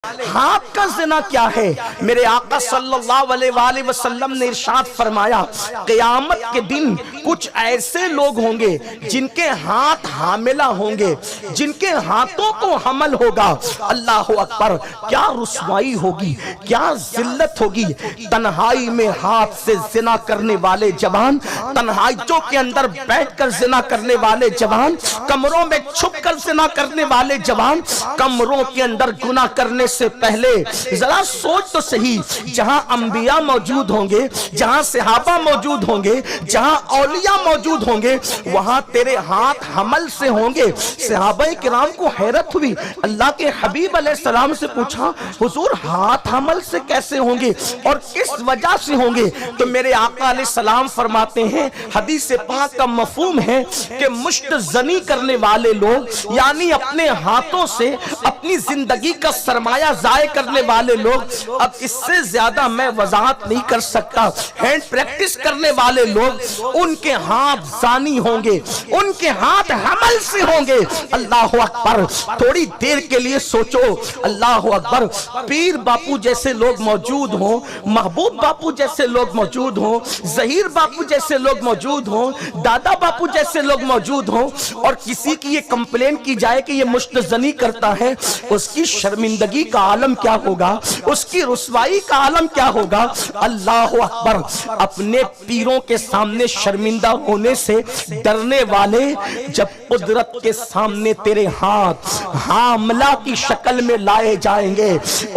ہاتھ کا زنا کیا ہے؟ میرے آقا صلی اللہ علیہ وآلہ وسلم نے ارشاد فرمایا قیامت کے دن کچھ ایسے لوگ ہوں گے جن کے ہاتھ حاملہ ہوں گے، جن کے ہاتھوں کو حمل ہوگا۔ اللہ اکبر، کیا رسوائی ہوگی، کیا ذلت ہوگی۔ تنہائی میں ہاتھ سے زنا کرنے والے جوان، تنہائیوں کے اندر بیٹھ کر زنا کرنے والے جوان، کمروں میں چھپ کر زنا کرنے والے جوان، کمروں کے اندر گناہ کرنے سے پہلے ذرا سوچ تو صحیح، جہاں انبیاء موجود ہوں گے، جہاں صحابہ موجود ہوں گے، جہاں اولیاء موجود ہوں گے، وہاں تیرے ہاتھ حمل سے ہوں گے۔ صحابہ کرام کو حیرت ہوئی، اللہ کے حبیب علیہ السلام سے پوچھا حضور ہاتھ حمل سے کیسے ہوں گے اور کس وجہ سے ہوں گے؟ تو میرے آقا علیہ السلام فرماتے ہیں، حدیث پاک کا مفہوم ہے کہ مشت زنی کرنے والے لوگ، یعنی اپنے ہاتھوں سے اپنی زندگی کا سرمایہ ضائع کرنے والے لوگ، اب اس سے زیادہ میں وضاحت نہیں کر سکتا، ہینڈ پریکٹس کرنے والے لوگ، ان کے ہاتھ زانی ہوں گے، ان کے ہاتھ حمل سے ہوں گے۔ اللہ اکبر، تھوڑی دیر کے لیے سوچو، اللہ اکبر، پیر باپو جیسے لوگ موجود ہوں، محبوب باپو جیسے لوگ موجود ہوں، ظہیر باپو جیسے لوگ موجود ہوں، دادا باپو جیسے لوگ موجود ہوں، اور کسی کی یہ کمپلین کی جائے کہ یہ مشت زنی کرتا ہے، اس کی شرمندگی کا عالم کیا ہوگا، اس کی رسوائی کا عالم کیا ہوگا۔ اللہ اکبر، اپنے پیروں کے سامنے شرمندہ ہونے سے ڈرنے والے، جب قدرت کے سامنے تیرے ہاتھ حاملہ کی شکل میں لائے جائیں گے،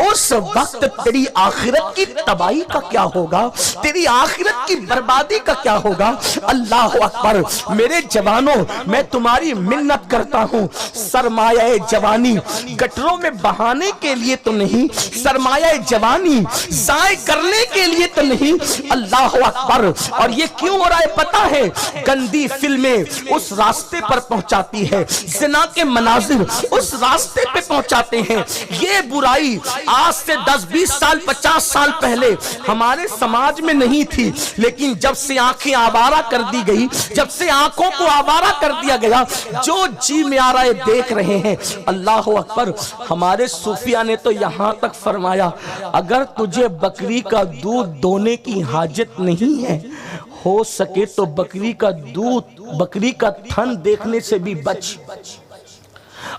اس وقت تیری آخرت کی تباہی کا کیا ہوگا، تیری آخرت کی بربادی کا کیا ہوگا۔ اللہ اکبر، میرے جوانوں، میں تمہاری منت کرتا ہوں، سرمایہ جوانی گٹروں میں بہانے کے لیے تو نہیں، سرمایہ جوانی ضائع کرنے کے لیے تو نہیں۔ اللہ اکبر، اور یہ کیوں ہو رہا ہے پتہ ہے؟ گندی فلمیں اس راستے پر پہنچاتی ہے، زنا کے مناظر اس راستے پہ پہنچاتے ہیں۔ یہ برائی آج سے 10-20 سال 50 سال پہلے ہمارے سماج میں نہیں تھی، لیکن جب سے آنکھیں آوارہ کر دی گئی، جب سے آنکھوں کو آوارہ کر دیا گیا، جو جی میں آ رہا ہے دیکھ رہے ہیں۔ اللہ اکبر، ہمارے صوفیہ نے تو یہاں تک فرمایا اگر تجھے بکری کا دودھ دونے کی حاجت نہیں ہے، ہو سکے تو بکری کا دودھ، بکری کا تھن دیکھنے سے بھی بچ۔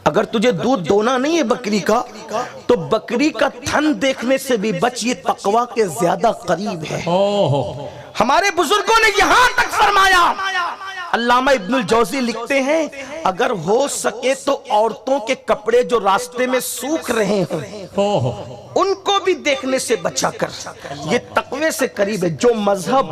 اگر تجھے دودھ دونا نہیں ہے بکری کا، تو بکری کا تھن دیکھنے سے بھی بچ، یہ تقوی کے زیادہ قریب ہے۔ ہمارے بزرگوں نے یہاں تک فرمایا۔ علامہ ابن الجوزی لکھتے ہیں اگر ہو سکے تو عورتوں کے کپڑے جو راستے میں سوکھ رہے ہوں ان کو بھی دیکھنے سے بچا کر، یہ تقوی سے قریب ہے۔ جو مذہب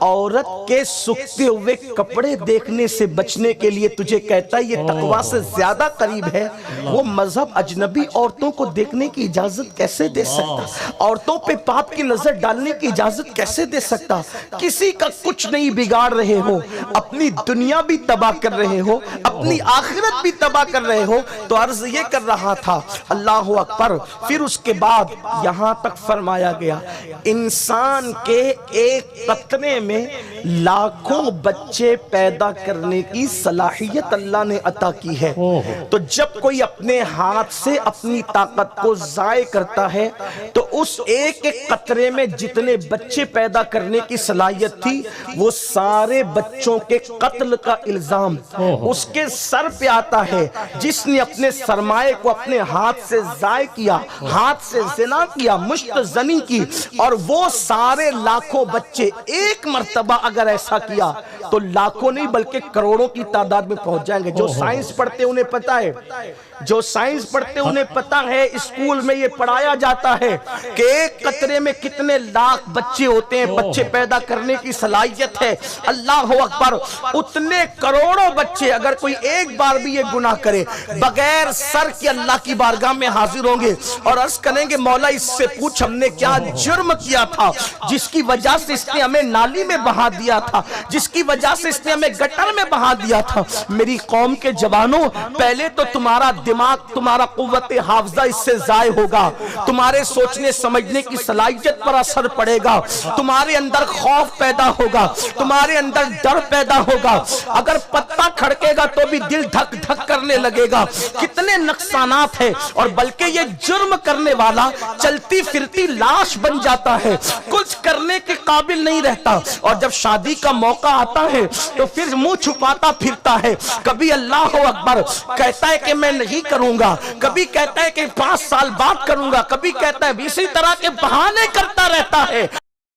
عورت کے سوکھتے ہوئے کپڑے دیکھنے سے بچنے کے لیے تجھے کہتا ہے یہ تقوی سے زیادہ قریب ہے، وہ مذہب اجنبی عورتوں کو دیکھنے کی اجازت کیسے دے سکتا؟ عورتوں پہ پاپ کی نظر ڈالنے کی اجازت کیسے دے سکتا؟ کسی کا کچھ نہیں بگاڑ رہے ہو، اپنی دنیا بھی تباہ کر رہے ہو، اپنی آخرت بھی تباہ کر رہے ہو۔ تو عرض یہ کر رہا تھا، اللہ اکبر، پھر اس کے بعد یہاں تک فرمایا گیا انسان کے ایک قطرے میں لاکھوں بچے پیدا کرنے کی صلاحیت اللہ نے عطا کی ہے۔ تو جب کوئی اپنے ہاتھ سے اپنی طاقت کو ضائع کرتا ہے تو اس ایک ایک قطرے میں جتنے بچے پیدا کرنے کی صلاحیت تھی، وہ سارے بچوں کے قتل کا الزام اس کے سر پہ آتا ہے، جس نے اپنے سرمایہ کو اپنے ہاتھ سے ضائع کیا، ہاتھ سے زنا کیا، مشت زنی کی، اور وہ سارے لاکھوں بچے ایک مرتبہ اگر ایسا کیا تو لاکھوں نہیں بلکہ کروڑوں کی تعداد میں پہنچ جائیں گے۔ جو سائنس پڑھتے انہیں پتا ہے، جو سائنس پڑھتے انہیں پتا ہے، اسکول میں یہ پڑھایا جاتا ہے کہ ایک قطرے میں کتنے لاکھ بچے ہوتے ہیں، بچے پیدا کرنے کی صلاحیت ہے۔ اللہ اکبر، اتنے کروڑوں بچے اگر کوئی ایک بار بھی یہ گناہ کرے، بغیر سر کے اللہ کی بارگاہ میں حاضر ہوں گے اور عرض کریں گے مولا اس سے پوچھ ہم نے کیا جرم کیا تھا جس کی وجہ سے اس نے ہمیں نالی میں بہا دیا تھا، جس کی وجہ سے اس نے ہمیں گٹر میں بہا دیا تھا۔ میری قوم کے جوانوں، پہلے تو تمہارا دماغ تمہارا قوت حافظہ اس سے ضائع ہوگا، تمہارے سوچنے سمجھنے کی صلاحیت پر اثر پڑے گا، تمہارے اندر خوف پیدا ہوگا، تمہارے اندر ڈر پیدا ہوگا، اگر پتہ کھڑکے گا تو بھی دل دھک دھک کرنے لگے گا۔ کتنے نقصانات ہیں، اور بلکہ یہ جرم کرنے والا چلتی پھرتی لاش بن جاتا ہے، کچھ کرنے کے قابل نہیں رہتا، اور جب شادی کا موقع آتا ہے تو پھر منہ چھپاتا پھرتا ہے، کبھی اللہ اکبر کہتا ہے کہ میں نہیں کروں گا، کبھی کہتا ہے کہ 5 سال بعد کروں گا، کبھی کہتا ہے اسی طرح کے بہانے کرتا رہتا ہے۔